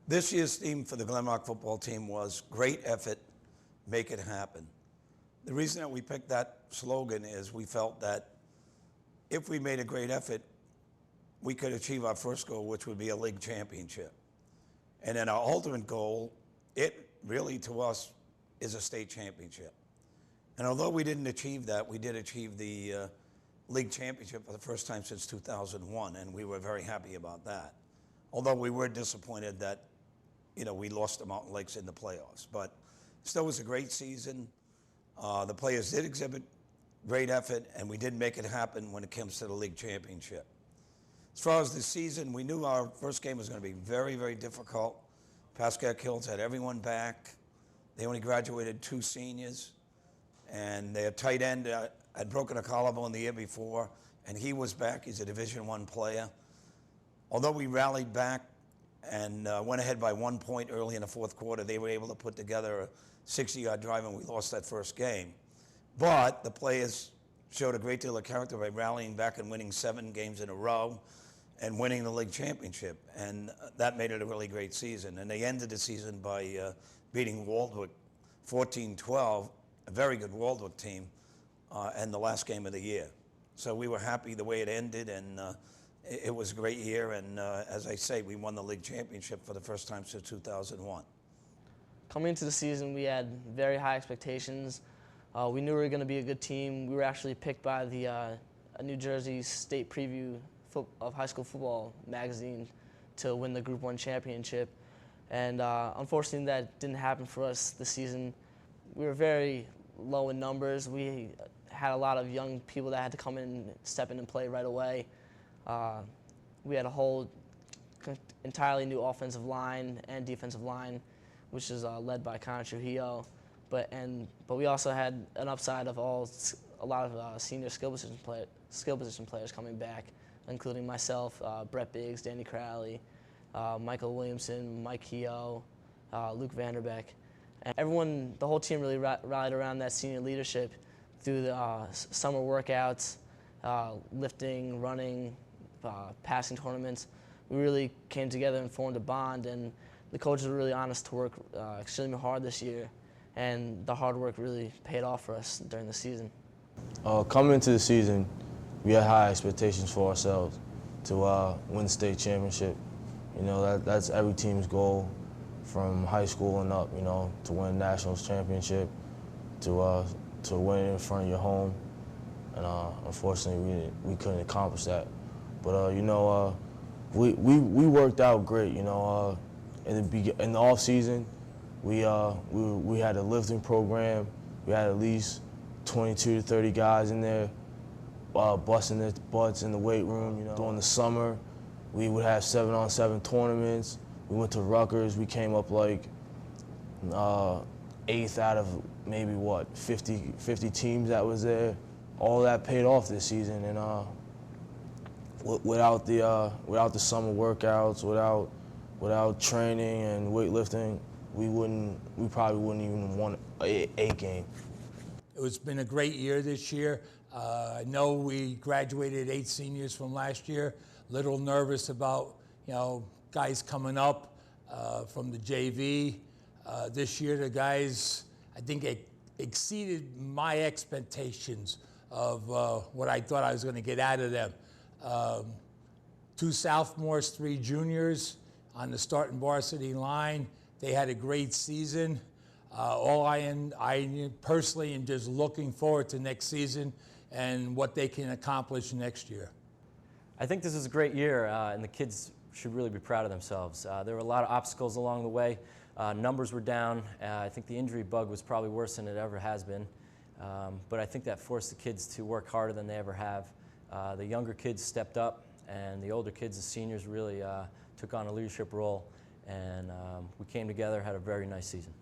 This year's theme for the Glen Rock football team was great effort, make it happen. The reason that we picked that slogan is we felt that if we made a great effort, we could achieve our first goal, which would be a league championship. And then our ultimate goal, it really to us is a state championship. And although we didn't achieve that, we did achieve the league championship for the first time since 2001, and we were very happy about that. Although we were disappointed that, we lost to Mountain Lakes in the playoffs. But still was a great season. The players did exhibit great effort, and we did make it happen when it comes to the league championship. As far as the season, we knew our first game was going to be very, very difficult. Pascal Kills had everyone back. They only graduated 2 seniors, and their tight end had broken a collarbone the year before, and he was back. He's a Division I player. Although we rallied back and went ahead by 1 point early in the fourth quarter, they were able to put together a 60-yard drive, and we lost that first game. But the players showed a great deal of character by rallying back and winning 7 games in a row and winning the league championship. And that made it a really great season. And they ended the season by beating Waldwick 14-12, a very good Waldwick team, and the last game of the year. So we were happy the way it ended, and it was a great year, and as I say, we won the league championship for the first time since 2001. Coming into the season, we had very high expectations. We knew we were going to be a good team. We were actually picked by the New Jersey State Preview of High School Football magazine to win the Group 1 championship. And unfortunately, that didn't happen for us this season. We were very low in numbers. We had a lot of young people that had to come in, step in and play right away. We had a whole entirely new offensive line and defensive line, which is led by Connor Trujillo. But we also had an upside of a lot of senior skill position players coming back, including myself, Brett Biggs, Danny Crowley, Michael Williamson, Mike Keogh, Luke Vanderbeck. And everyone, the whole team really rallied around that senior leadership through the summer workouts, lifting, running, passing tournaments. We really came together and formed a bond, and the coaches were really on us to work extremely hard this year, and the hard work really paid off for us during the season. Coming into the season, we had high expectations for ourselves to win the state championship. You know, that's every team's goal from high school and up, you know, to win a nationals championship, to win in front of your home. And unfortunately, we couldn't accomplish that. But, you know, we worked out great, you know. In the off season, we had a lifting program. We had at least 22 to 30 guys in there busting their butts in the weight room. You know, during the summer, we would have 7-on-7 tournaments. We went to Rutgers. We came up like 8th out of maybe 50 teams that was there. All that paid off this season, and without the summer workouts, without training and weightlifting, we probably wouldn't even won a game. It's been a great year this year. I know we graduated 8 seniors from last year. Little nervous about, you know, guys coming up from the JV. This year, the guys, I think, exceeded my expectations of what I thought I was going to get out of them. 2 sophomores, 3 juniors on the starting varsity line. They had a great season. I personally am just looking forward to next season and what they can accomplish next year. I think this is a great year, and the kids should really be proud of themselves. There were a lot of obstacles along the way. Numbers were down. I think the injury bug was probably worse than it ever has been. But I think that forced the kids to work harder than they ever have. The younger kids stepped up, and the older kids, the seniors, really took on a leadership role. And we came together, had a very nice season.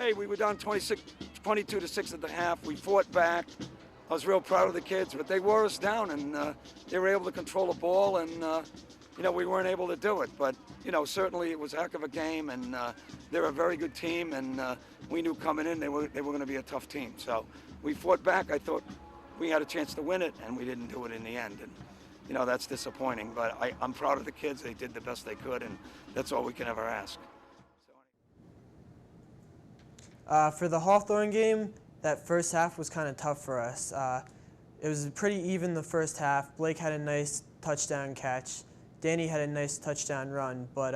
Hey, we were down 22-6 at the half. We fought back. I was real proud of the kids, but they wore us down, and they were able to control the ball, and we weren't able to do it. But certainly it was a heck of a game, and they're a very good team, and we knew coming in they were going to be a tough team. So we fought back. I thought we had a chance to win it, and we didn't do it in the end. And that's disappointing. But I'm proud of the kids. They did the best they could, and that's all we can ever ask. For the Hawthorne game, that first half was kind of tough for us. It was pretty even the first half. Blake had a nice touchdown catch. Danny had a nice touchdown run, but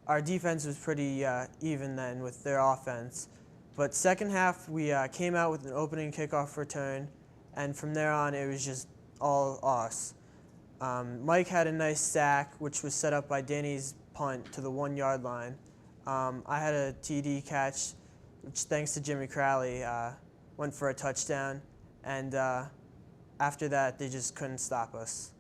our defense was pretty even then with their offense. But second half, we came out with an opening kickoff return, and from there on, it was just all us. Mike had a nice sack, which was set up by Danny's punt to the 1-yard line. I had a TD catch, which, thanks to Jimmy Crowley, went for a touchdown. And after that, they just couldn't stop us.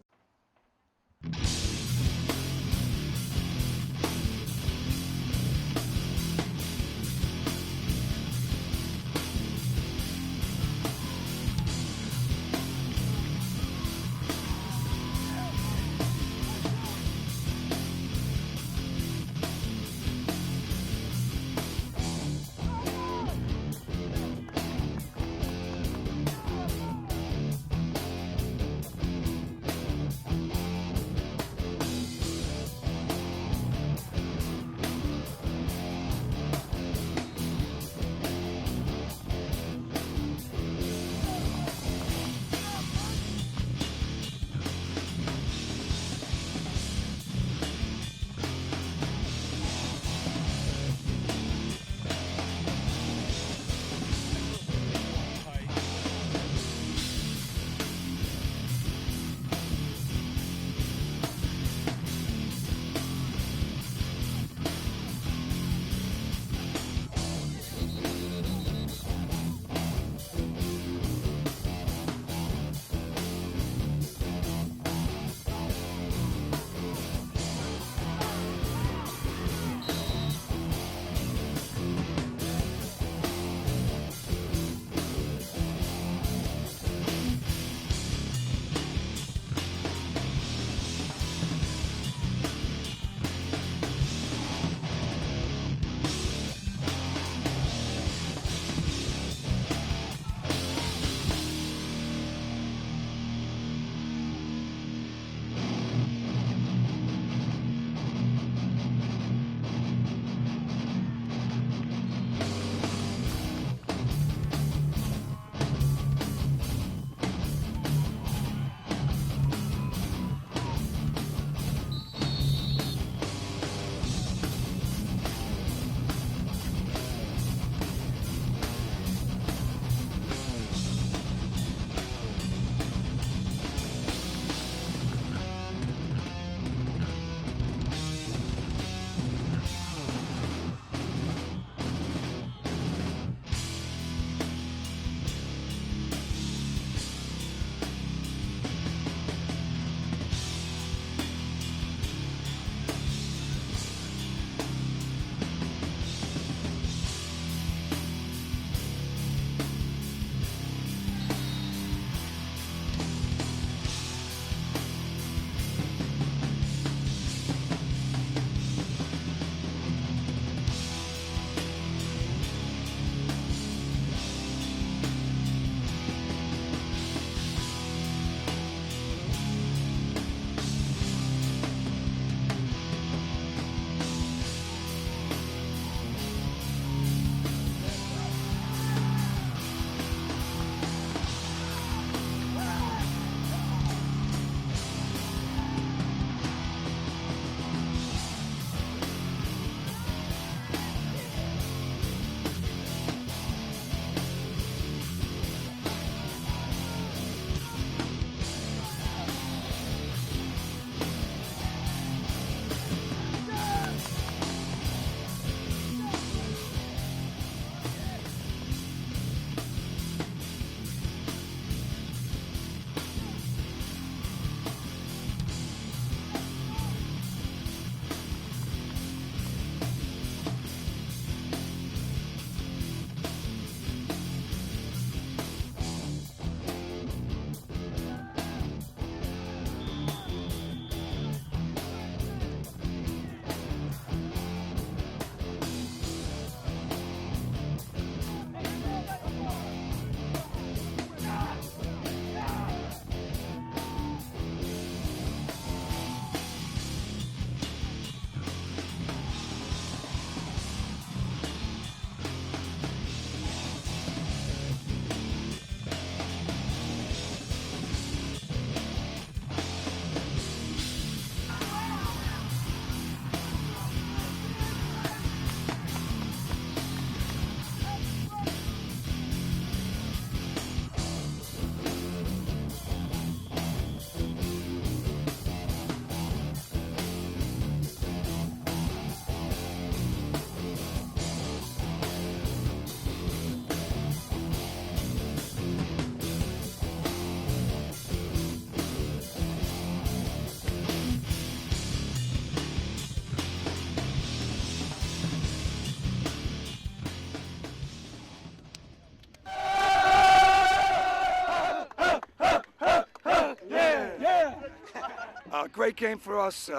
Great game for us.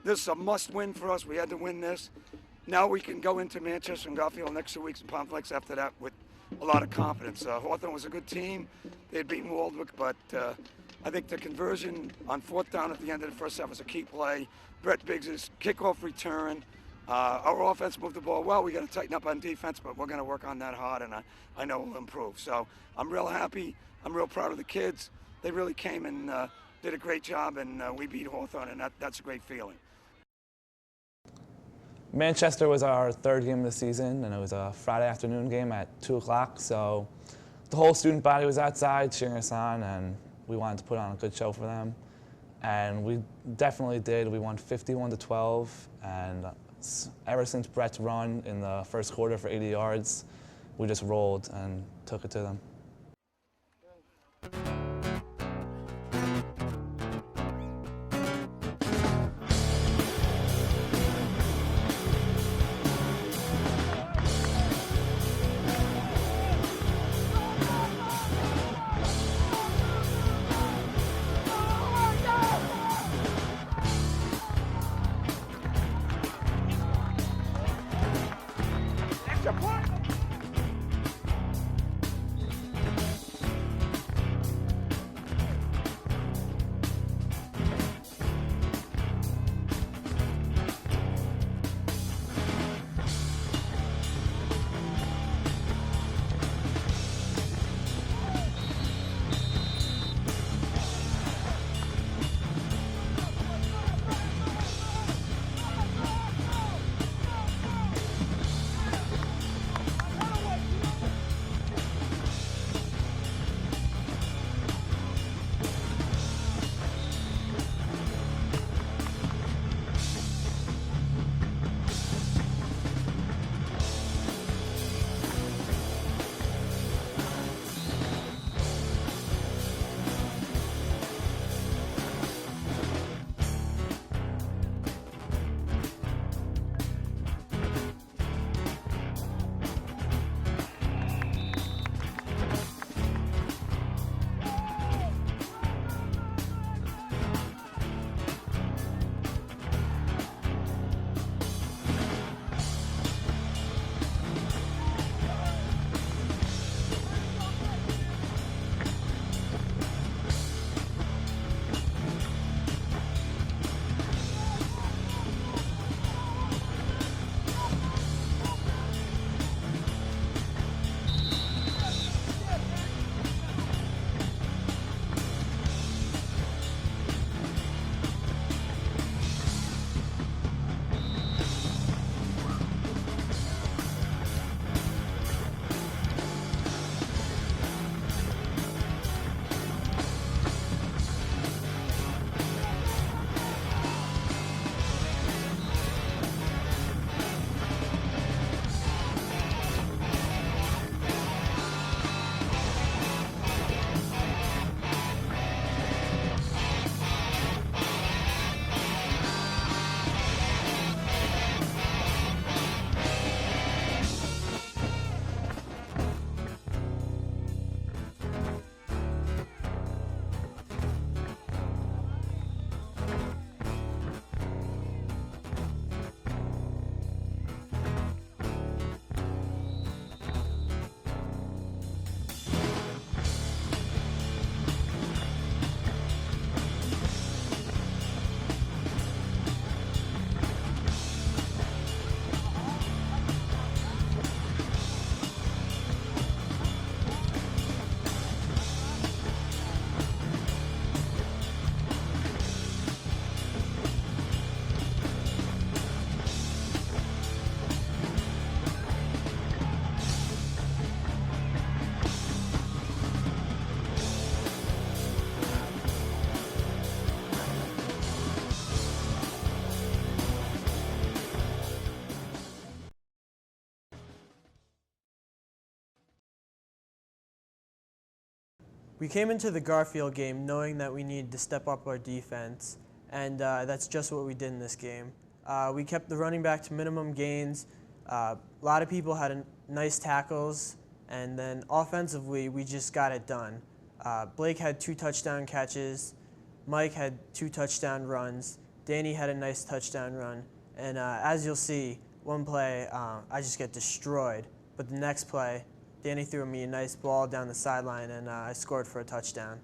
This is a must-win for us. We had to win this. Now we can go into Manchester and Garfield next 2 weeks and Ponflex after that with a lot of confidence. Hawthorne was a good team. They had beaten Waldwick, but I think the conversion on 4th down at the end of the first half was a key play. Brett Biggs' kickoff return. Our offense moved the ball well. We got to tighten up on defense, but we're going to work on that hard, and I know we'll improve. So I'm real happy. I'm real proud of the kids. They really came and did a great job, and we beat Hawthorne, and that's a great feeling. Manchester was our 3rd game of the season, and it was a Friday afternoon game at 2 o'clock. So the whole student body was outside cheering us on, and we wanted to put on a good show for them. And we definitely did. We won 51-12, and ever since Brett's run in the first quarter for 80 yards, we just rolled and took it to them. We came into the Garfield game knowing that we needed to step up our defense, and that's just what we did in this game. We kept the running back to minimum gains. A lot of people had nice tackles, and then offensively, we just got it done. Blake had 2 touchdown catches. Mike had 2 touchdown runs. Danny had a nice touchdown run. And as you'll see, one play, I just get destroyed. But the next play, Danny threw me a nice ball down the sideline, and I scored for a touchdown.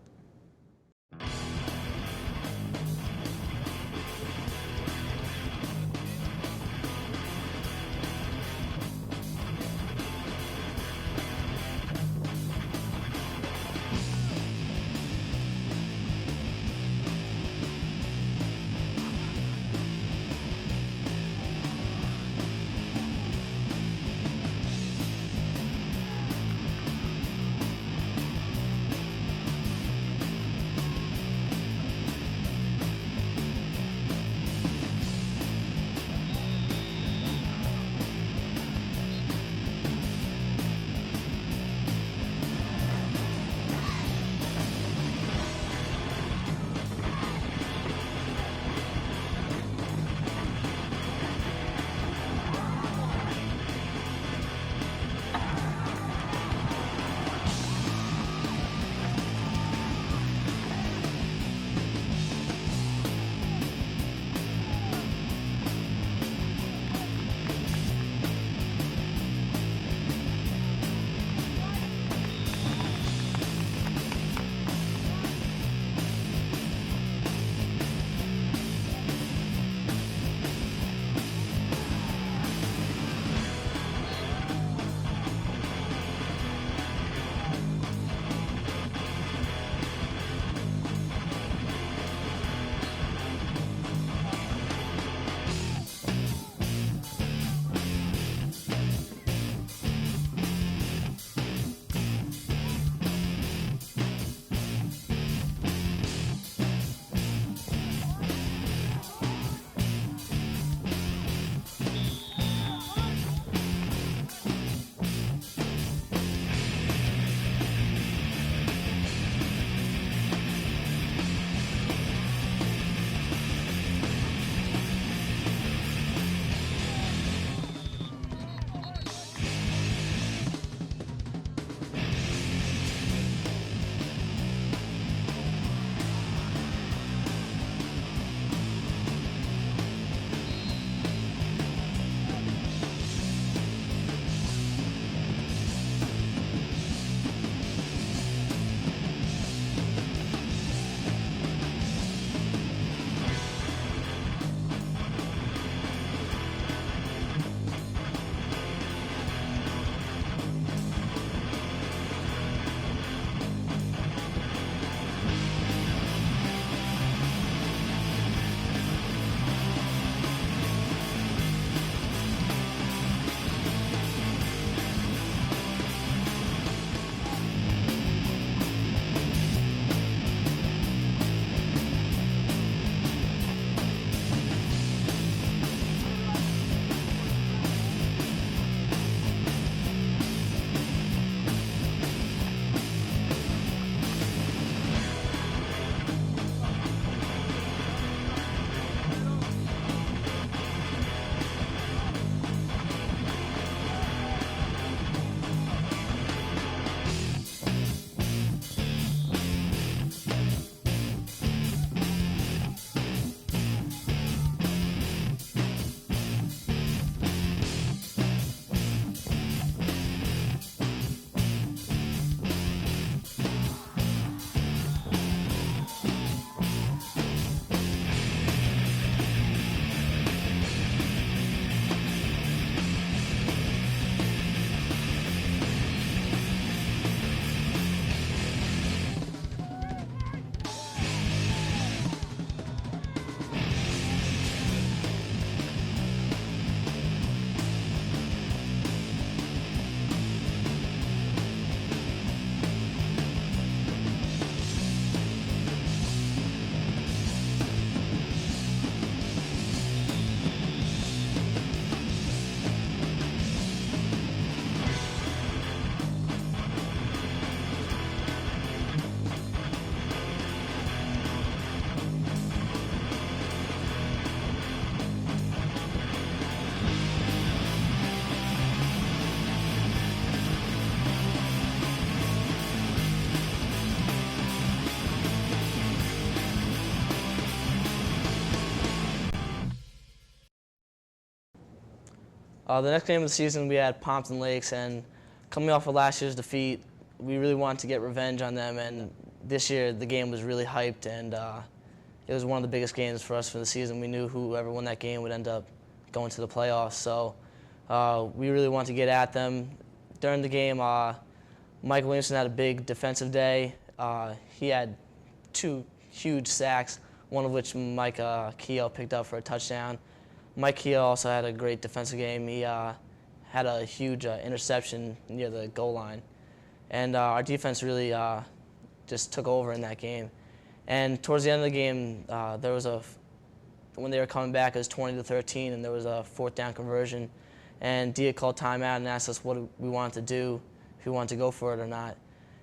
The next game of the season, we had Pompton Lakes, and coming off of last year's defeat, we really wanted to get revenge on them, and this year the game was really hyped, and it was one of the biggest games for us for the season. We knew whoever won that game would end up going to the playoffs, so we really wanted to get at them. During the game, Mike Williamson had a big defensive day. He had 2 huge sacks, one of which Mike Keogh picked up for a touchdown. Mike Keogh also had a great defensive game. He had a huge interception near the goal line. And our defense really just took over in that game. And towards the end of the game, there was when they were coming back, it was 20-13, and there was a 4th down conversion. And Dia called timeout and asked us what we wanted to do, if we wanted to go for it or not.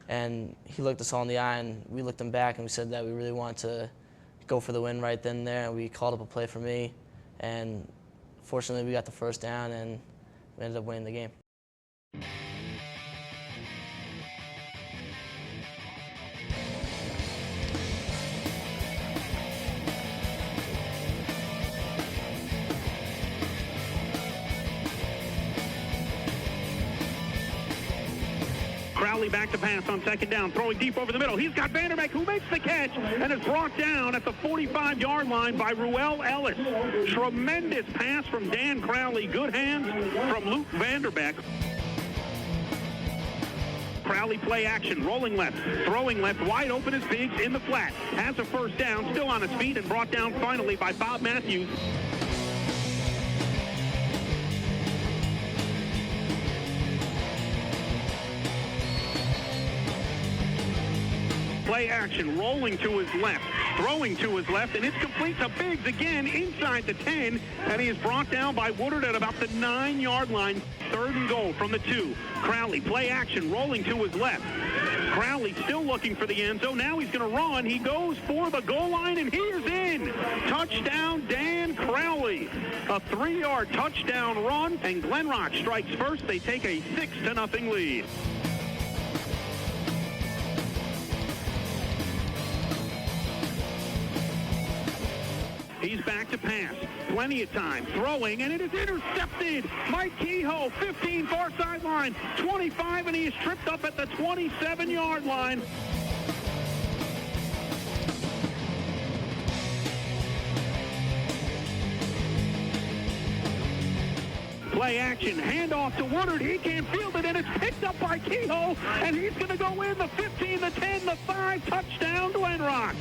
And he looked us all in the eye, and we looked him back, and we said that we really wanted to go for the win right then and there. And we called up a play for me, and fortunately we got the 1st down, and we ended up winning the game. Crowley back to pass on 2nd down, throwing deep over the middle. He's got Vanderbeck, who makes the catch and is brought down at the 45-yard line by Ruel Ellis. Tremendous pass from Dan Crowley. Good hands from Luke Vanderbeck. Crowley play action, rolling left, throwing left, wide open as Biggs in the flat. Has a 1st down, still on his feet, and brought down finally by Bob Matthews. Play action, rolling to his left, throwing to his left, and it's complete to Biggs again inside the 10, and he is brought down by Woodard at about the 9-yard line. 3rd and goal from the 2. Crowley, play action, rolling to his left. Crowley still looking for the end zone. Now he's going to run. He goes for the goal line, and he is in. Touchdown, Dan Crowley. A 3-yard touchdown run, and Glen Rock strikes first. They take a 6-0 lead. He's back to pass. Plenty of time. Throwing, and it is intercepted. Mike Kehoe, 15 far sideline, 25, and he is tripped up at the 27-yard line. Play action, handoff to Woodard. He can't field it, and it's picked up by Kehoe, and he's going to go in the 15, the 10, the 5, touchdown, Glen Rock.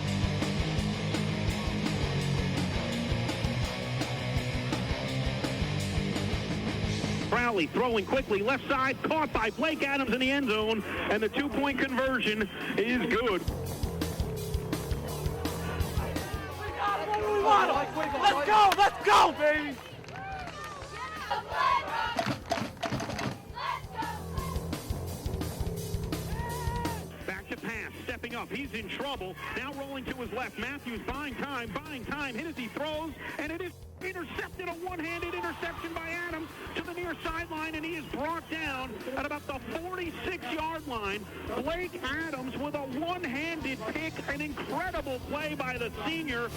Crowley throwing quickly, left side, caught by Blake Adams in the end zone, and the 2-point conversion is good. Let's go, baby! Back to pass, stepping up, he's in trouble, now rolling to his left, Matthews buying time, hit as he throws, and it is intercepted, a one-handed interception by Adams to the near sideline, and he is brought down at about the 46-yard line. Blake Adams with a one-handed pick, an incredible play by the senior.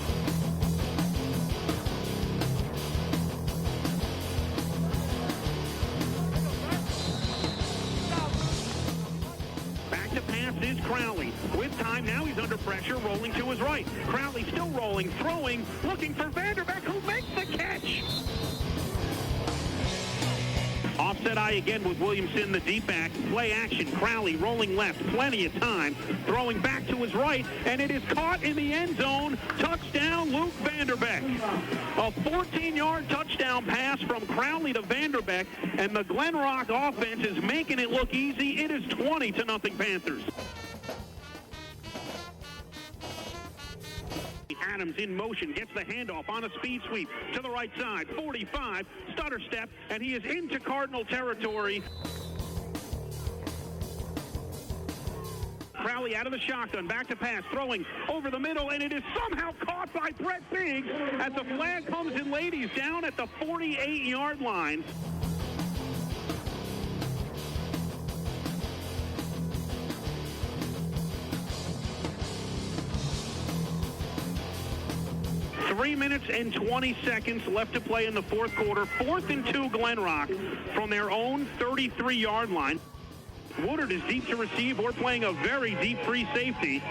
Back to pass is Crowley. With time, now he's under pressure, rolling to his right. Crowley still rolling, throwing, looking for Vanderbeck, who makes the catch. Offset eye again with Williamson, the deep back. Play action, Crowley rolling left, plenty of time. Throwing back to his right, and it is caught in the end zone. Touchdown, Luke Vanderbeck. A 14-yard touchdown pass from Crowley to Vanderbeck, and the Glen Rock offense is making it look easy. It is 20-0 Panthers. Adams in motion, gets the handoff on a speed sweep to the right side, 45, stutter step, and he is into Cardinal territory. Crowley out of the shotgun, back to pass, throwing over the middle, and it is somehow caught by Brett Biggs as the flag comes in late. He's down at the 48-yard line. 3 minutes and 20 seconds left to play in the fourth quarter. 4th and 2, Glen Rock from their own 33-yard line. Woodard is deep to receive. We're playing a very deep free safety.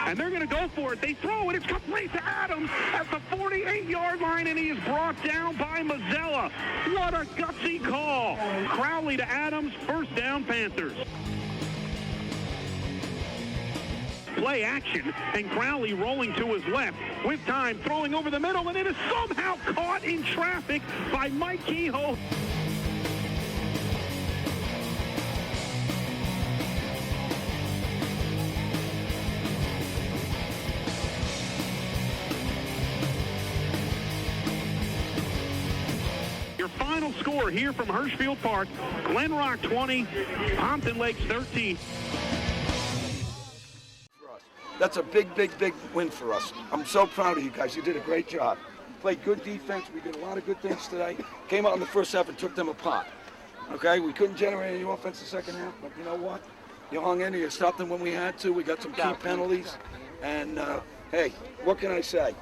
And they're going to go for it. They throw it. It's complete to Adams at the 48-yard line, and he is brought down by Mazzella. What a gutsy call. Crowley to Adams. First down, Panthers. Play action, and Crowley rolling to his left with time, throwing over the middle, and it is somehow caught in traffic by Mike Kehoe. Your final score here from Hirschfield Park, Glen Rock 20, Pompton Lakes 13. That's a big, big, big win for us. I'm so proud of you guys. You did a great job. Played good defense. We did a lot of good things today. Came out in the first half and took them apart. Okay, we couldn't generate any offense the second half, but you know what? You hung in there. You stopped them when we had to. We got some key penalties. And, hey, what can I say?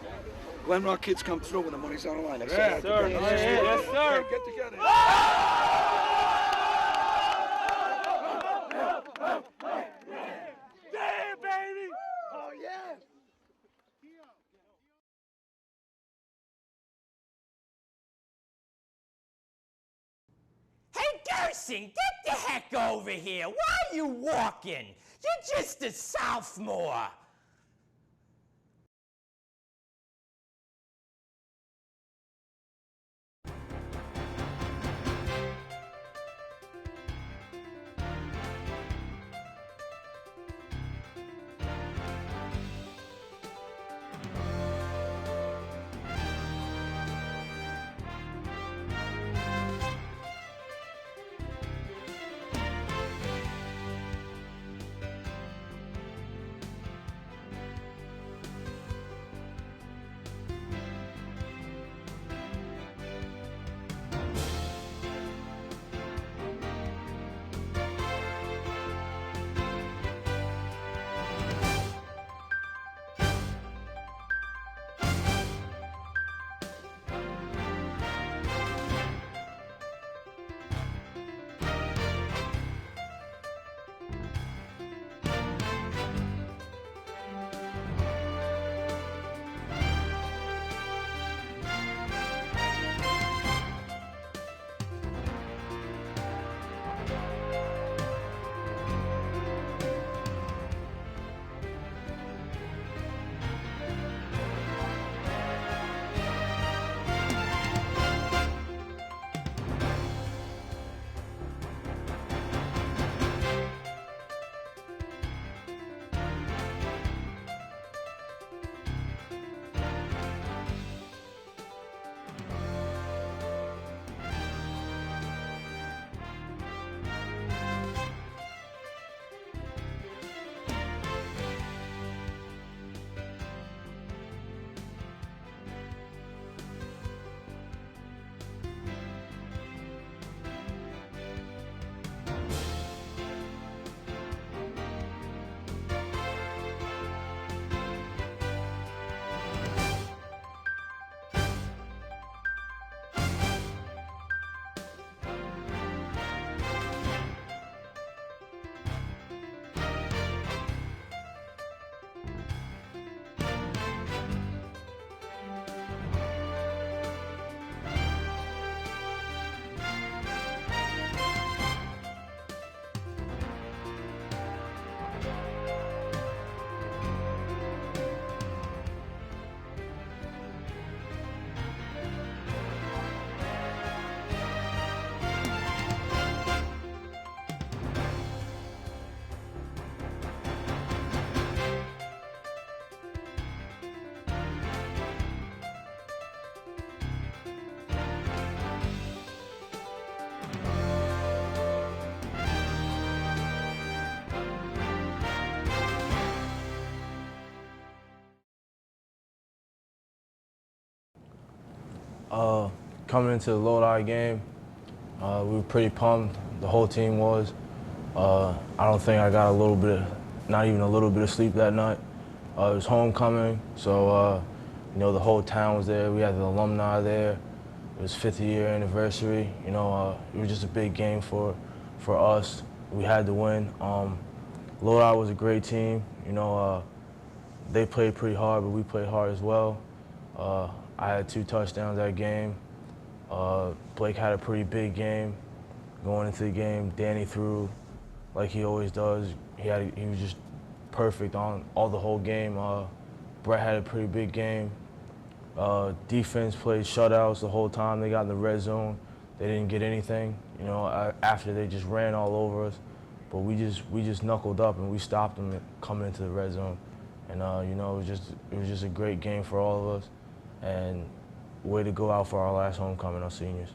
Glen Rock kids come through when the money's on the line. Yes, sir. Yes, sir. Get together. Yeah, baby. Oh, yeah. Hey, Gerson, get the heck over here. Why are you walking? You're just a sophomore. Coming into the Lodi game, we were pretty pumped. The whole team was. I don't think I got not even a little bit of sleep that night. It was homecoming, so You know, the whole town was there. We had the alumni there. It was 50th-year anniversary. You know, it was just a big game for us. We had to win. Lodi was a great team. You know, they played pretty hard, but we played hard as well. I had 2 touchdowns that game. Blake had a pretty big game going into the game. Danny threw like he always does. He was just perfect on the whole game. Brett had a pretty big game. Defense played shutouts the whole time. They got in the red zone. They didn't get anything. You know, after they just ran all over us. But we just knuckled up and we stopped them coming into the red zone. And you know, it was just a great game for all of us. And way to go out for our last homecoming, our seniors.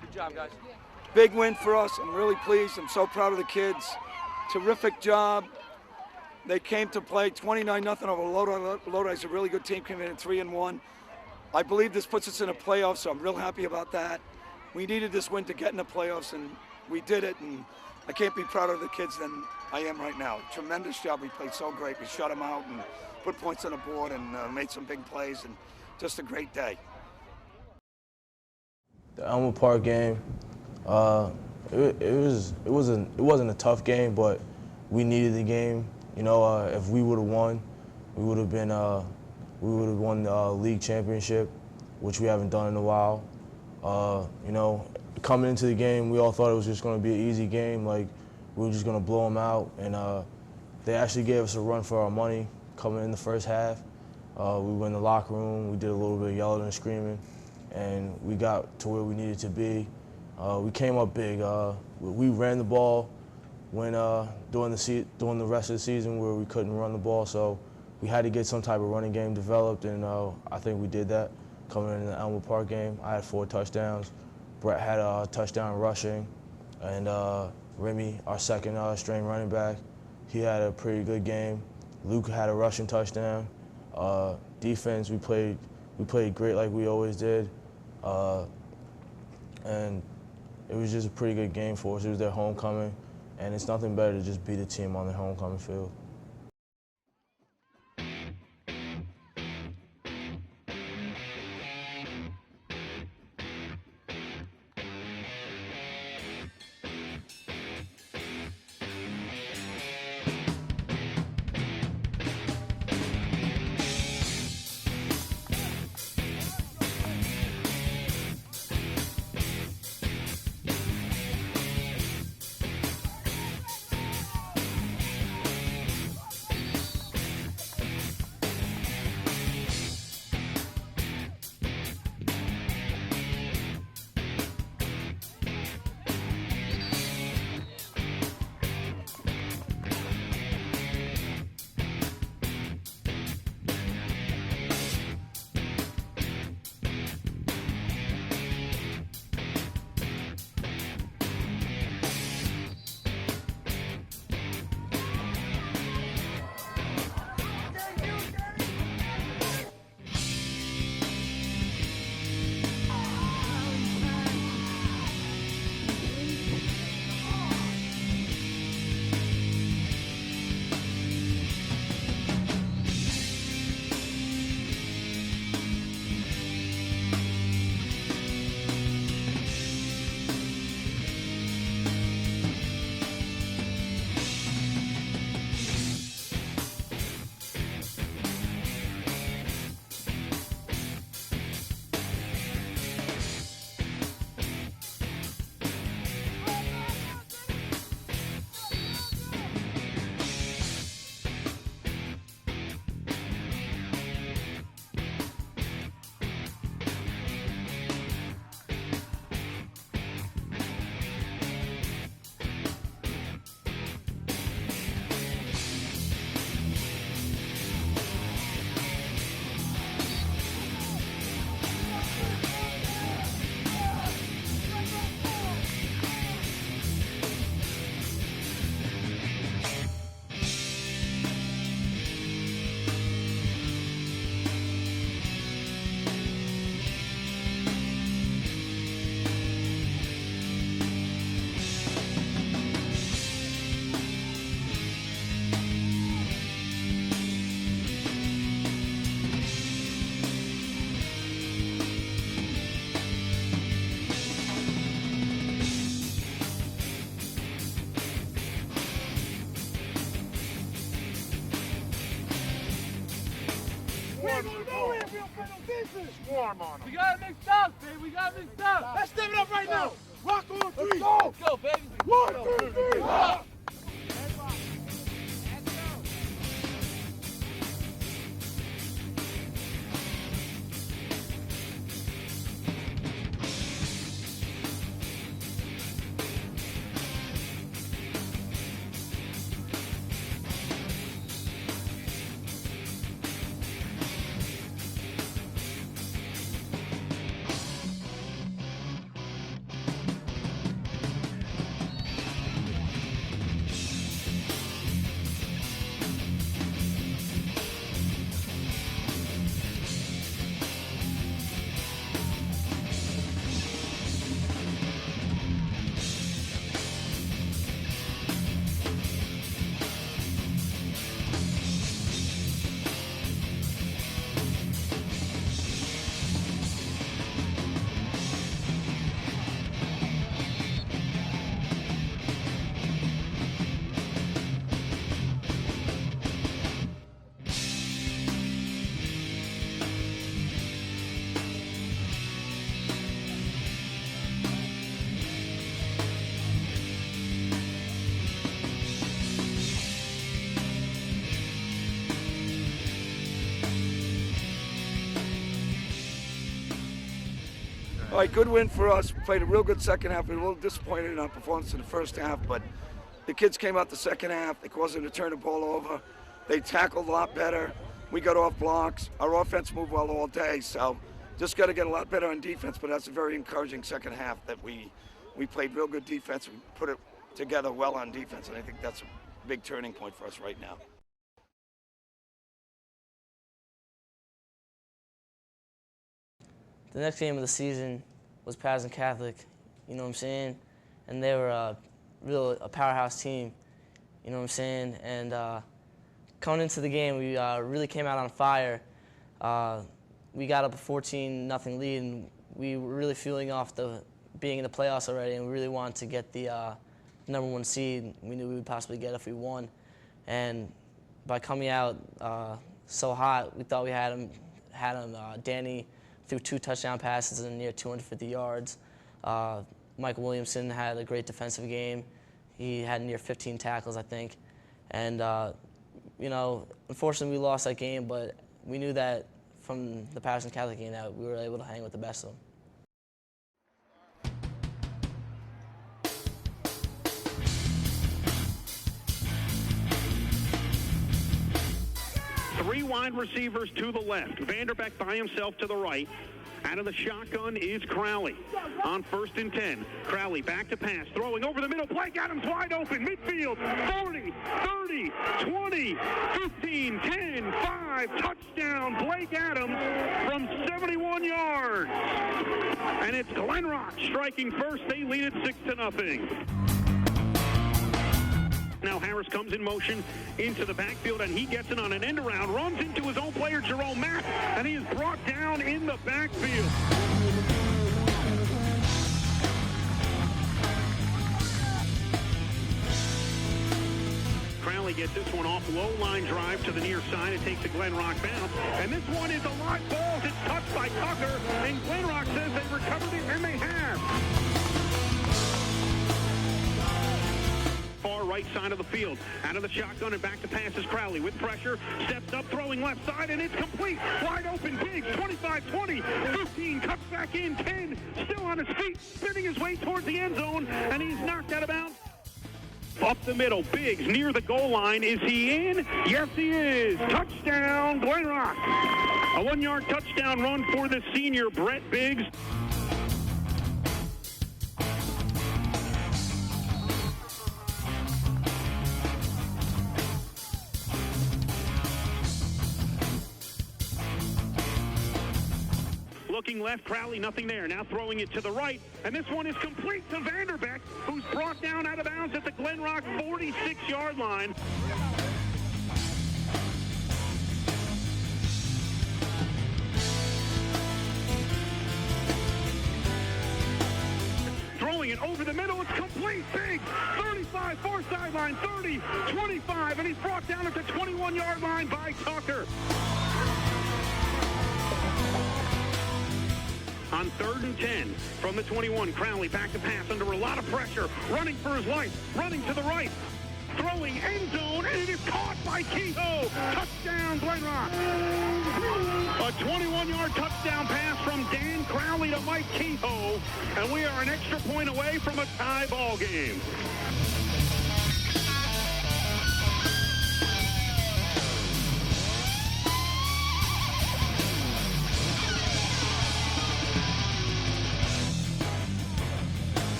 Good job, guys. Big win for us. I'm really pleased. I'm so proud of the kids. Terrific job. They came to play 29-0 over Lodi. Lodi's a really good team, came in at 3-1. I believe this puts us in a playoff, so I'm real happy about that. We needed this win to get in the playoffs, and we did it, and I can't be prouder of the kids than I am right now. Tremendous job. We played so great. We shut them out and put points on the board and made some big plays, and just a great day. The Elmwood Park game, it wasn't a tough game, but we needed the game. You know, if we would have won, we would have won the league championship, which we haven't done in a while. You know, coming into the game, we all thought it was just going to be an easy game, like we were just going to blow them out, and they actually gave us a run for our money coming in the first half. We went in the locker room, we did a little bit of yelling and screaming, and we got to where we needed to be. We came up big. We ran the ball when during the rest of the season where we couldn't run the ball, so we had to get some type of running game developed, and I think we did that coming in the Elmwood Park game. I had 4 touchdowns. Brett had a touchdown rushing, and Remy, our second string running back, he had a pretty good game. Luke had a rushing touchdown. Defense, we played great like we always did, and it was just a pretty good game for us. It was their homecoming, and it's nothing better to just beat a team on their homecoming field. Warm on them. We got it mixed up, baby. We got it mixed up. Let's step it up right now. Rock on 3. Let's go. Let's go, baby. 1, 2, 3. Rock. All right, good win for us. We played a real good second half. We were a little disappointed in our performance in the first half, but the kids came out the second half. They caused them to turn the ball over. They tackled a lot better. We got off blocks. Our offense moved well all day, so just got to get a lot better on defense, but that's a very encouraging second half that we played real good defense. We put it together well on defense, and I think that's a big turning point for us right now. The next game of the season was Patterson Catholic, you know what I'm saying? And they were a powerhouse team, you know what I'm saying? And coming into the game, we really came out on fire. We got up a 14-0 lead, and we were really feeling off being in the playoffs already, and we really wanted to get the #1 seed. We knew we would possibly get if we won. And by coming out so hot, we thought we had him. Danny threw 2 touchdown passes and near 250 yards. Michael Williamson had a great defensive game. He had near 15 tackles, I think. And, you know, unfortunately we lost that game, but we knew that from the Patterson Catholic game that we were able to hang with the best of them. Three wide receivers to the left. Vanderbeck by himself to the right. Out of the shotgun is Crowley. On 1st and 10. Crowley back to pass. Throwing over the middle. Blake Adams wide open. Midfield. 40, 30, 20, 15, 10, 5. Touchdown. Blake Adams from 71 yards. And it's Glen Rock striking first. They lead it 6-0. Now Harris comes in motion into the backfield, and he gets it on an end around, runs into his own player, Jerome Mack, and he is brought down in the backfield. Crowley gets this one off, low line drive to the near side. It takes a Glen Rock bounce, and this one is a live ball. It's touched by Tucker, and Glen Rock says they recovered it, and they have. Far right side of the field. Out of the shotgun and back to pass is Crowley with pressure. Steps up, throwing left side, and it's complete. Wide open, Biggs, 25-20, 15, cuts back in, 10, still on his feet, spinning his way towards the end zone, and he's knocked out of bounds. Up the middle, Biggs near the goal line. Is he in? Yes, he is. Touchdown, Glen Rock. A 1-yard touchdown run for the senior, Brett Biggs. Looking left, Crowley, nothing there. Now throwing it to the right, and this one is complete to Vanderbeck, who's brought down out of bounds at the Glen Rock 46-yard line. Throwing it over the middle, it's complete. Biggs, 35, far sideline, 30, 25, and he's brought down at the 21-yard line by Tucker. On 3rd and 10 from the 21, Crowley back to pass under a lot of pressure, running for his life, running to the right, throwing end zone, and it is caught by Kehoe. Touchdown, Glen Rock. A 21-yard touchdown pass from Dan Crowley to Mike Kehoe, and we are an extra point away from a tie ball game.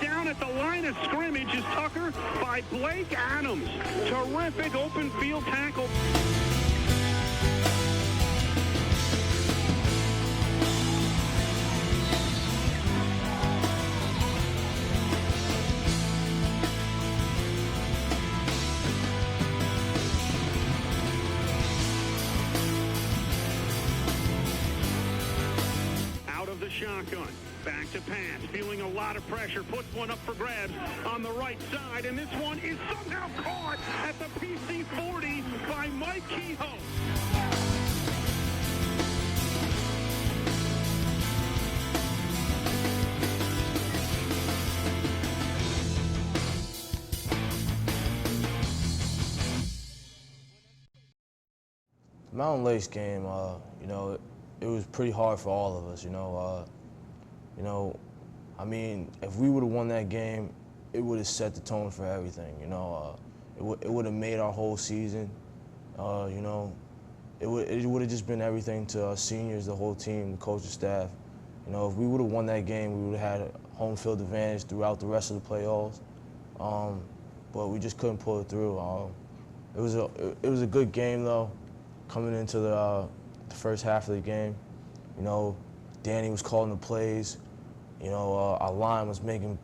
Down at the line of scrimmage is Tucker by Blake Adams. Terrific open field tackle. Out of the shotgun. Back to pass, feeling a lot of pressure, puts one up for grabs on the right side, and this one is somehow caught at the PC 40 by Mike Kehoe. The Mountain Lakes game, it was pretty hard for all of us. I mean, if we would have won that game, it would have set the tone for everything. It would have made our whole season. It would have just been everything to our seniors, the whole team, the coaching staff. If we would have won that game, we would have had a home field advantage throughout the rest of the playoffs. But we just couldn't pull it through. It was a good game though. Coming into the first half of the game, Danny was calling the plays. Our line was making